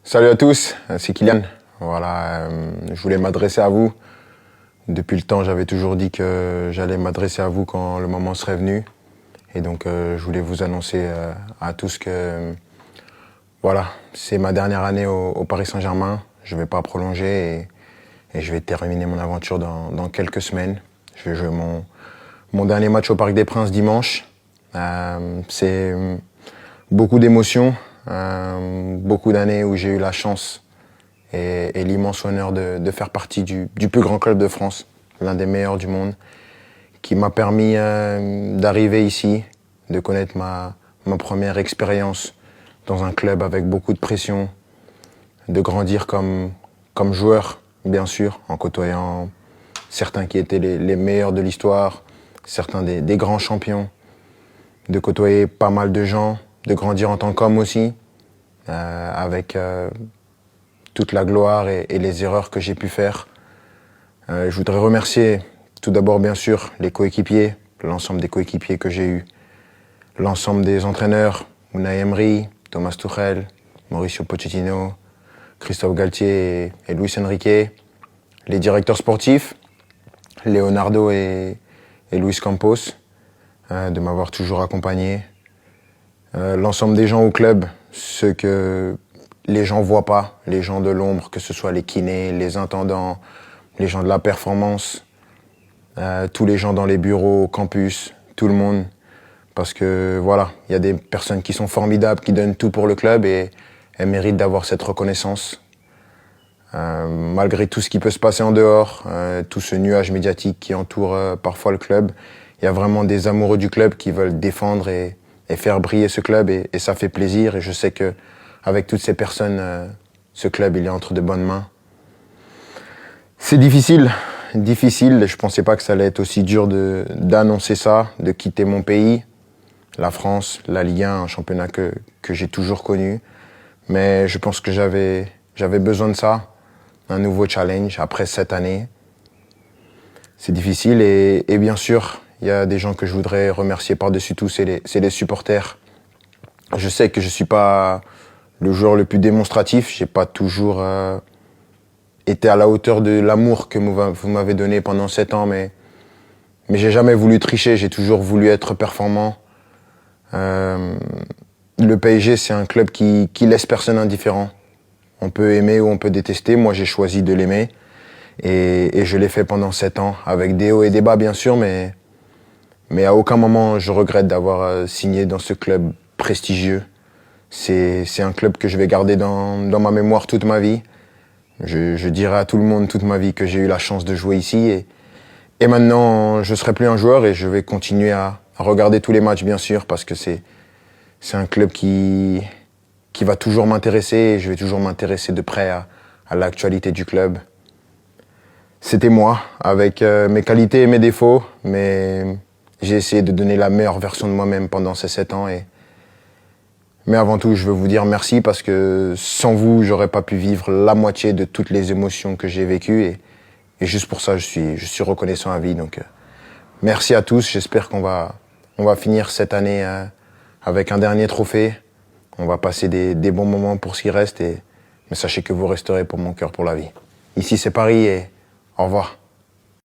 Salut à tous, c'est Kylian. Voilà, je voulais m'adresser à vous. Depuis le temps, j'avais toujours dit que j'allais m'adresser à vous quand le moment serait venu. Et donc, je voulais vous annoncer à tous que voilà, c'est ma dernière année au Paris Saint-Germain. Je ne vais pas prolonger et je vais terminer mon aventure dans quelques semaines. Je vais jouer mon dernier match au Parc des Princes dimanche. C'est beaucoup d'émotions, beaucoup d'années où j'ai eu la chance et l'immense honneur de faire partie du plus grand club de France, l'un des meilleurs du monde, qui m'a permis d'arriver ici, de connaître ma première expérience dans un club avec beaucoup de pression, de grandir comme joueur, bien sûr, en côtoyant certains qui étaient les meilleurs de l'histoire, certains des grands champions, de côtoyer pas mal de gens, de grandir en tant qu'homme aussi, avec toute la gloire et les erreurs que j'ai pu faire. Je voudrais remercier tout d'abord, bien sûr, les coéquipiers, l'ensemble des coéquipiers que j'ai eus, l'ensemble des entraîneurs, Unai Emery, Thomas Tuchel, Mauricio Pochettino, Christophe Galtier et Luis Enrique, les directeurs sportifs, Leonardo et Luis Campos, de m'avoir toujours accompagné, l'ensemble des gens au club, ceux que les gens voient pas, les gens de l'ombre, que ce soit les kinés, les intendants, les gens de la performance, tous les gens dans les bureaux, au campus, tout le monde. Parce que voilà, il y a des personnes qui sont formidables, qui donnent tout pour le club et elles méritent d'avoir cette reconnaissance. Malgré tout ce qui peut se passer en dehors, tout ce nuage médiatique qui entoure parfois le club, il y a vraiment des amoureux du club qui veulent défendre et faire briller ce club et ça fait plaisir. Et je sais que avec toutes ces personnes, ce club il est entre de bonnes mains. C'est difficile. Je pensais pas que ça allait être aussi dur d'annoncer ça, de quitter mon pays, la France, la Ligue 1, un championnat que j'ai toujours connu. Mais je pense que j'avais besoin de ça, un nouveau challenge après 7 années. C'est difficile et bien sûr, il y a des gens que je voudrais remercier par-dessus tout, c'est les supporters. Je sais que je suis pas le joueur le plus démonstratif, j'ai pas toujours été à la hauteur de l'amour que vous m'avez donné pendant 7 ans, mais j'ai jamais voulu tricher, j'ai toujours voulu être performant. Le PSG, c'est un club qui laisse personne indifférent. On peut aimer ou on peut détester, moi j'ai choisi de l'aimer et je l'ai fait pendant 7 ans, avec des hauts et des bas bien sûr, mais à aucun moment je regrette d'avoir signé dans ce club prestigieux. C'est un club que je vais garder dans ma mémoire toute ma vie. Je dirai à tout le monde toute ma vie que j'ai eu la chance de jouer ici et maintenant je serai plus un joueur et je vais continuer à regarder tous les matchs bien sûr parce que c'est un club qui va toujours m'intéresser et je vais toujours m'intéresser de près à l'actualité du club. C'était moi avec mes qualités et mes défauts, mais j'ai essayé de donner la meilleure version de moi-même pendant ces 7 ans mais avant tout, je veux vous dire merci parce que sans vous, j'aurais pas pu vivre la moitié de toutes les émotions que j'ai vécues et juste pour ça, je suis reconnaissant à vie. Donc, merci à tous. J'espère qu'on va finir cette année avec un dernier trophée. On va passer des bons moments pour ce qui reste mais sachez que vous resterez pour mon cœur pour la vie. Ici, c'est Paris et au revoir.